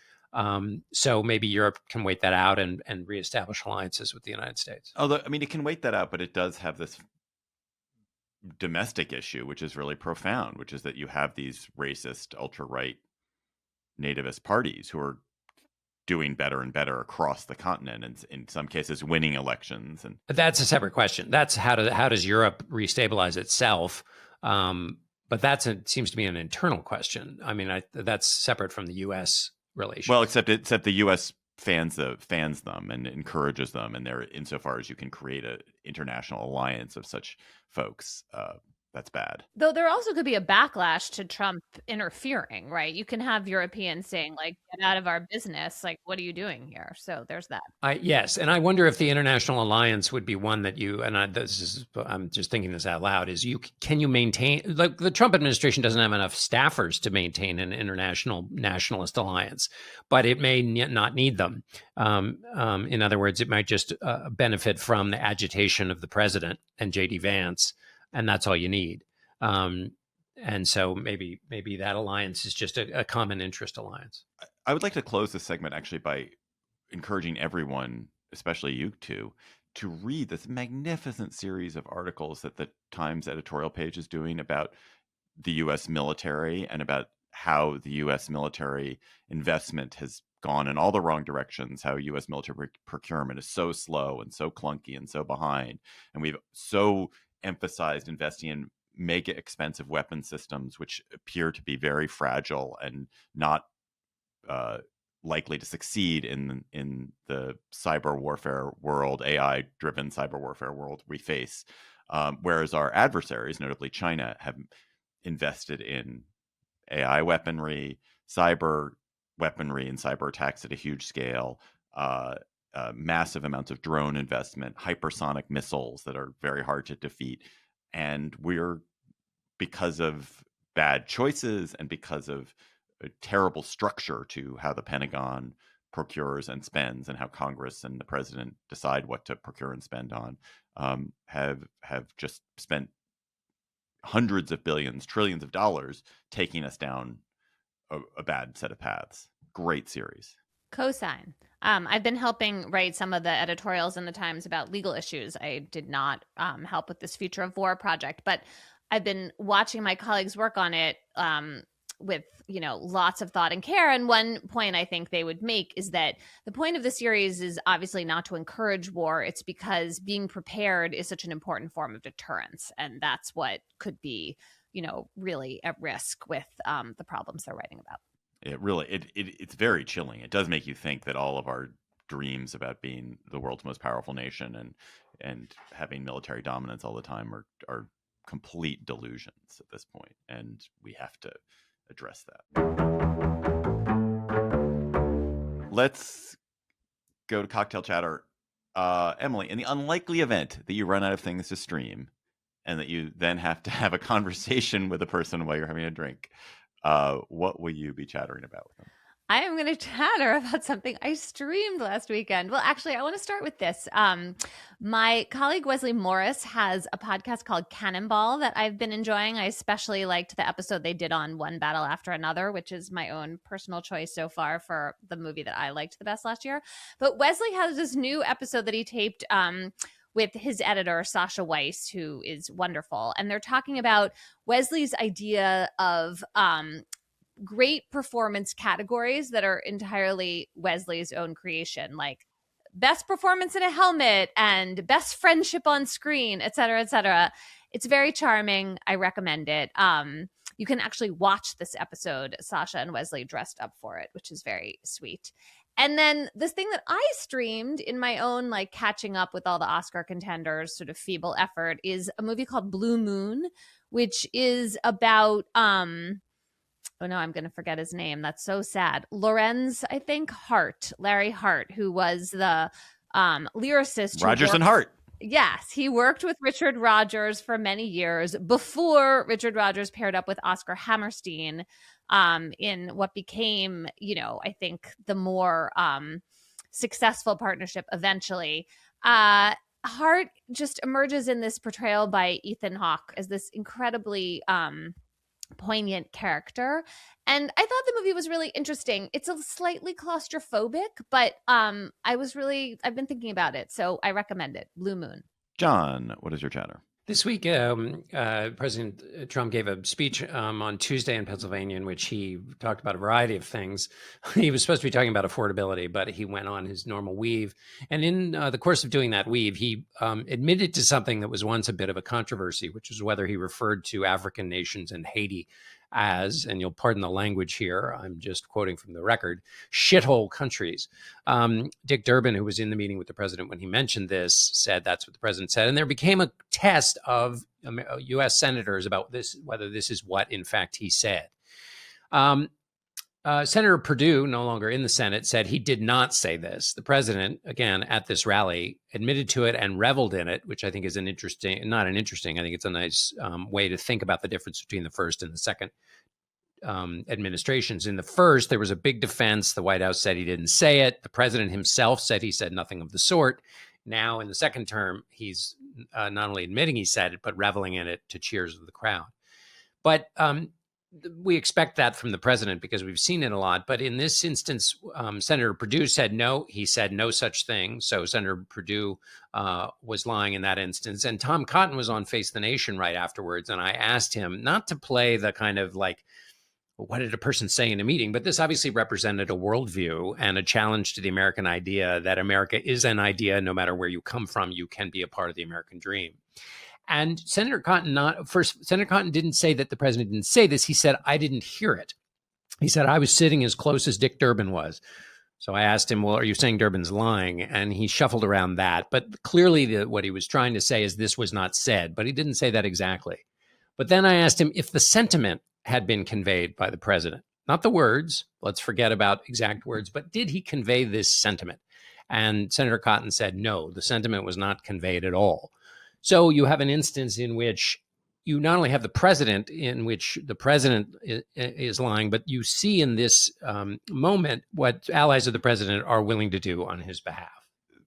So maybe Europe can wait that out and reestablish alliances with the United States. Although, I mean, it can wait that out, but it does have this domestic issue, which is really profound, which is that you have these racist, ultra-right nativist parties who are doing better and better across the continent, and in some cases winning elections. And but that's a separate question. That's how does Europe restabilize itself? But seems to be an internal question. I mean, that's separate from the U.S. relations. Well, except the U.S. fans them and encourages them, and they're insofar as you can create an international alliance of such folks. That's bad. Though there also could be a backlash to Trump interfering, right? You can have Europeans saying, like, get out of our business. Like, what are you doing here? So there's that. Yes. And I wonder if the international alliance would be one that I'm just thinking this out loud, can you maintain, like, the Trump administration doesn't have enough staffers to maintain an international nationalist alliance, but it may not need them. In other words, it might just benefit from the agitation of the president and J.D. Vance, and that's all you need. And so maybe that alliance is just a common interest alliance. I would like to close this segment actually by encouraging everyone, especially you two, to read this magnificent series of articles that the Times editorial page is doing about the U.S. military and about how the U.S. military investment has gone in all the wrong directions, how U.S. military procurement is so slow and so clunky and so behind. And we've so emphasized investing in mega expensive weapon systems, which appear to be very fragile and not likely to succeed in the cyber warfare world, AI-driven cyber warfare world we face. Whereas our adversaries, notably China, have invested in AI weaponry, cyber weaponry, and cyber attacks at a huge scale. Massive amounts of drone investment, hypersonic missiles that are very hard to defeat. And because of bad choices and because of a terrible structure to how the Pentagon procures and spends and how Congress and the president decide what to procure and spend on, have just spent hundreds of billions, trillions of dollars taking us down a bad set of paths. Great series. Cosign. I've been helping write some of the editorials in the Times about legal issues. I did not help with this Future of War project, but I've been watching my colleagues work on it with, lots of thought and care. And one point I think they would make is that the point of the series is obviously not to encourage war. It's because being prepared is such an important form of deterrence. And that's what could be, really at risk with the problems they're writing about. It's very chilling. It does make you think that all of our dreams about being the world's most powerful nation and having military dominance all the time are complete delusions at this point, and we have to address that. Let's go to cocktail chatter. Emily, in the unlikely event that you run out of things to stream and that you then have to have a conversation with a person while you're having a drink, what will you be chattering about with them? I am going to chatter about something I streamed last weekend. Well, actually, I want to start with this. My colleague Wesley Morris has a podcast called Cannonball that I've been enjoying. I especially liked the episode they did on One Battle After Another, which is my own personal choice so far for the movie that I liked the best last year. But Wesley has this new episode that he taped with his editor, Sasha Weiss, who is wonderful. And they're talking about Wesley's idea of great performance categories that are entirely Wesley's own creation, like best performance in a helmet and best friendship on screen, et cetera, et cetera. It's very charming. I recommend it. You can actually watch this episode, Sasha and Wesley dressed up for it, which is very sweet. And then this thing that I streamed in my own like catching up with all the Oscar contenders sort of feeble effort is a movie called Blue Moon, which is about oh no, I'm going to forget his name. That's so sad. Lorenz, I think, Larry Hart, who was the lyricist. Rogers and Hart. Yes, he worked with Richard Rodgers for many years before Richard Rodgers paired up with Oscar Hammerstein in what became, I think the more successful partnership eventually. Hart just emerges in this portrayal by Ethan Hawke as this incredibly poignant character, and I thought the movie was really interesting. It's a slightly claustrophobic, but I've been thinking about it, so I recommend it. Blue Moon. John, what is your chatter? This week, President Trump gave a speech on Tuesday in Pennsylvania in which he talked about a variety of things. He was supposed to be talking about affordability, but he went on his normal weave. And in the course of doing that weave, he admitted to something that was once a bit of a controversy, which was whether he referred to African nations and Haiti as, and you'll pardon the language here, I'm just quoting from the record, shithole countries. Dick Durbin, who was in the meeting with the president when he mentioned this, said that's what the president said. And there became a test of U.S. senators about this, whether this is what, in fact, he said. Senator Perdue, no longer in the Senate, said he did not say this. The president, again, at this rally, admitted to it and reveled in it, which I think is I think it's a nice way to think about the difference between the first and the second administrations. In the first, there was a big defense. The White House said he didn't say it. The president himself said he said nothing of the sort. Now, in the second term, he's not only admitting he said it, but reveling in it to cheers of the crowd. But we expect that from the president because we've seen it a lot. But in this instance, Senator Perdue said no. He said no such thing. So Senator Perdue was lying in that instance. And Tom Cotton was on Face the Nation right afterwards. And I asked him not to play the kind of like, what did a person say in a meeting? But this obviously represented a worldview and a challenge to the American idea that America is an idea. No matter where you come from, you can be a part of the American dream. And Senator Cotton didn't say that the president didn't say this. He said, I didn't hear it. He said, I was sitting as close as Dick Durbin was. So I asked him, well, are you saying Durbin's lying? And he shuffled around that. But clearly what he was trying to say is this was not said, but he didn't say that exactly. But then I asked him if the sentiment had been conveyed by the president, not the words. Let's forget about exact words, but did he convey this sentiment? And Senator Cotton said, no, the sentiment was not conveyed at all. So you have an instance in which you not only have the president in which the president is lying, but you see in this moment what allies of the president are willing to do on his behalf.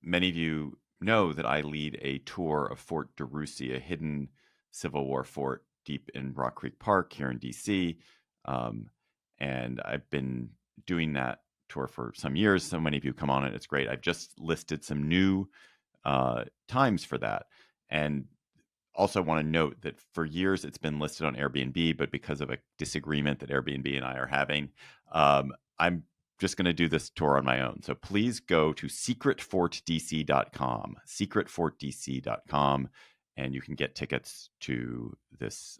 Many of you know that I lead a tour of Fort DeRussy, a hidden Civil War fort deep in Rock Creek Park here in D.C. And I've been doing that tour for some years. So many of you come on it. It's great. I've just listed some new times for that. And also want to note that for years it's been listed on Airbnb, but because of a disagreement that Airbnb and I are having, I'm just going to do this tour on my own. So please go to secretfortdc.com, secretfortdc.com, and you can get tickets to this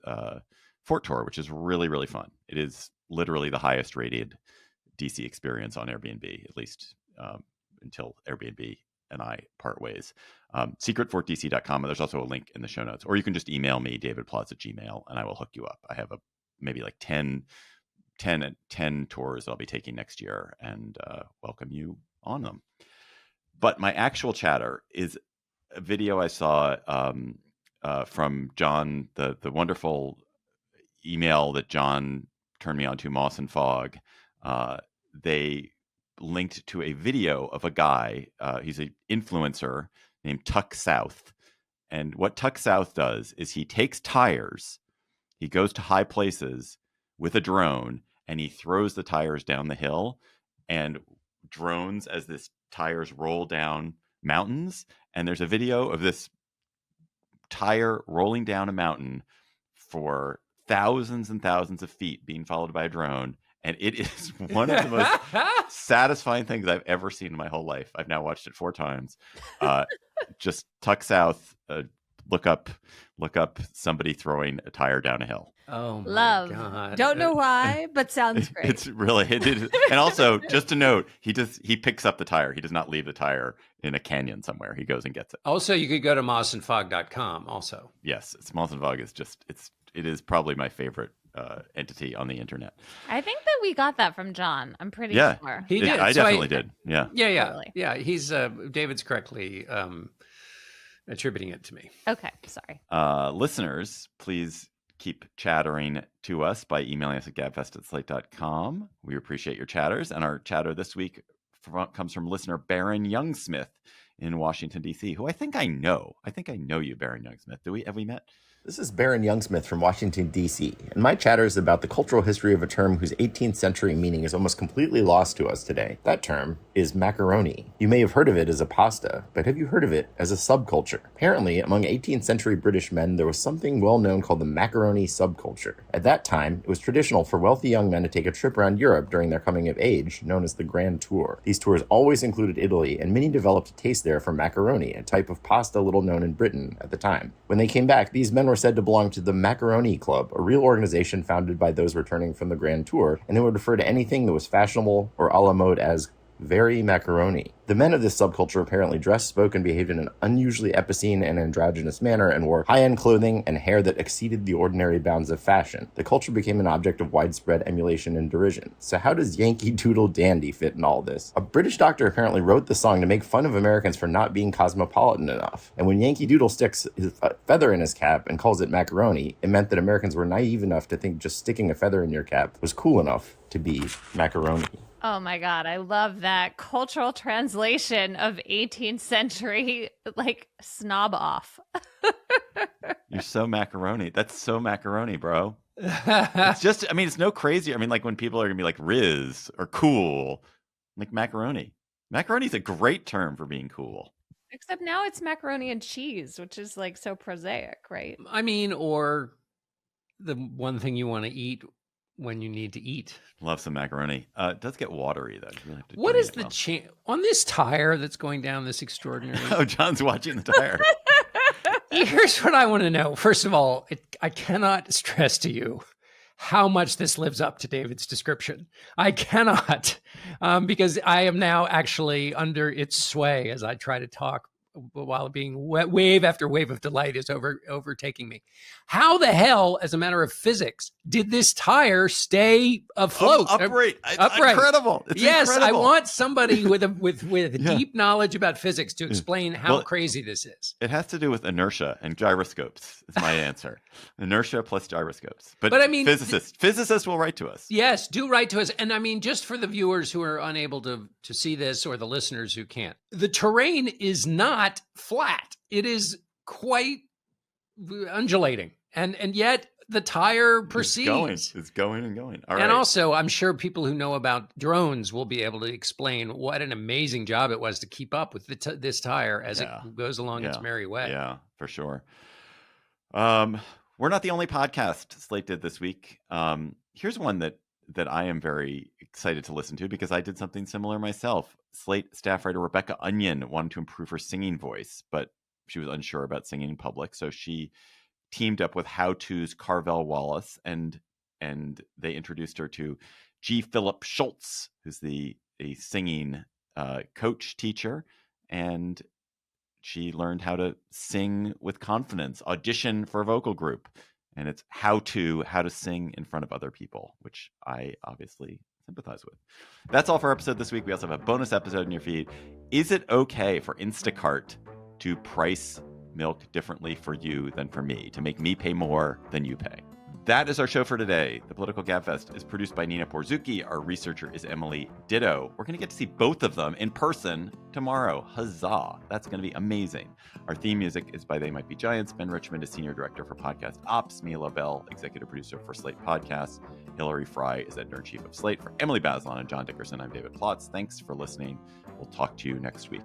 fort tour, which is really, really fun. It is literally the highest rated DC experience on Airbnb, at least until Airbnb and I part ways. Secretfortdc.com. There's also a link in the show notes, or you can just email me, David Plotz at Gmail, and I will hook you up. I have maybe like 10 tours I'll be taking next year and welcome you on them. But my actual chatter is a video I saw from John, the wonderful email that John turned me on to, Moss and Fogg. They linked to a video of a guy. He's an influencer named Tuck South. And what Tuck South does is he takes tires, he goes to high places with a drone, and he throws the tires down the hill and drones as this tires roll down mountains. And there's a video of this tire rolling down a mountain for thousands and thousands of feet being followed by a drone. And it is one of the most satisfying things I've ever seen in my whole life. I've now watched it 4 times. Just Tuck South, look up Look up somebody throwing a tire down a hill. Oh my Love. God. Don't know why, but sounds great. It's really, and also just to note, he picks up the tire. He does not leave the tire in a canyon somewhere. He goes and gets it. Also, you could go to mossandfog.com also. Yes, Moss and Fog is it is probably my favorite entity on the internet. I think that we got that from John. I'm pretty sure. He did. I definitely did. Yeah. Yeah. Totally. Yeah. He's David's correctly attributing it to me. Okay, sorry. Listeners, please keep chattering to us by emailing us at gabfest@slate.com. We appreciate your chatters. And our chatter this week comes from listener Baron Youngsmith in Washington, D.C., who I think I know. I think I know you, Baron Youngsmith. Have we met? This is Baron Youngsmith from Washington, D.C., and my chatter is about the cultural history of a term whose 18th century meaning is almost completely lost to us today. That term is macaroni. You may have heard of it as a pasta, but have you heard of it as a subculture? Apparently, among 18th century British men, there was something well known called the macaroni subculture. At that time, it was traditional for wealthy young men to take a trip around Europe during their coming of age, known as the Grand Tour. These tours always included Italy, and many developed a taste there for macaroni, a type of pasta little known in Britain at the time. When they came back, these men were said to belong to the Macaroni Club, a real organization founded by those returning from the Grand Tour, and they would refer to anything that was fashionable or a la mode as very macaroni. The men of this subculture apparently dressed, spoke, and behaved in an unusually epicene and androgynous manner and wore high-end clothing and hair that exceeded the ordinary bounds of fashion. The culture became an object of widespread emulation and derision. So how does Yankee Doodle Dandy fit in all this? A British doctor apparently wrote the song to make fun of Americans for not being cosmopolitan enough. And when Yankee Doodle sticks his feather in his cap and calls it macaroni, it meant that Americans were naive enough to think just sticking a feather in your cap was cool enough to be macaroni. Oh my God, I love that cultural translation of 18th century, like snob off. You're so macaroni. That's so macaroni, bro. It's just, I mean, it's no crazier. I mean, like when people are going to be like Riz or cool, like macaroni. Macaroni's a great term for being cool. Except now it's macaroni and cheese, which is like so prosaic, right? I mean, or the one thing you want to eat when you need to eat. Love some macaroni. It does get watery, though. You really have to What drain is it the well. chance on this tire that's going down this extraordinary? Oh, John's watching the tire. Here's what I want to know. First of all, I cannot stress to you how much this lives up to David's description. I cannot, because I am now actually under its sway as I try to talk while being wave after wave of delight is overtaking me. How the hell, as a matter of physics, did this tire stay afloat? Upright. It's Upright. Incredible. It's yes, incredible. I want somebody with deep knowledge about physics to explain how crazy this is. It has to do with inertia and gyroscopes is my answer. Inertia plus gyroscopes. But I mean, physicists will write to us. Yes, do write to us. And I mean, just for the viewers who are unable to see this or the listeners who can't, the terrain is not flat. It is quite undulating. And yet the tire proceeds. It's going and going. All and right. also, I'm sure people who know about drones will be able to explain what an amazing job it was to keep up with this tire as it goes along its merry way. Yeah, for sure. We're not the only podcast Slate did this week. Here's one that I am very excited to listen to because I did something similar myself. Slate staff writer Rebecca Onion wanted to improve her singing voice, but she was unsure about singing in public. So she teamed up with How To's Carvel Wallace, and they introduced her to G. Philip Schultz, who's a singing coach teacher, and she learned how to sing with confidence, audition for a vocal group. And it's how to sing in front of other people, which I obviously sympathize with. That's all for our episode this week. We also have a bonus episode in your feed. Is it okay for Instacart to price milk differently for you than for me, to make me pay more than you pay? That is our show for today. The Political Gabfest is produced by Nina Porzucki. Our researcher is Emily Ditto. We're going to get to see both of them in person tomorrow. Huzzah. That's going to be amazing. Our theme music is by They Might Be Giants. Ben Richmond is Senior Director for Podcast Ops. Mia Lobel, Executive Producer for Slate Podcasts. Hillary Fry is Editor-in-Chief of Slate. For Emily Bazelon and John Dickerson, I'm David Plotz. Thanks for listening. We'll talk to you next week.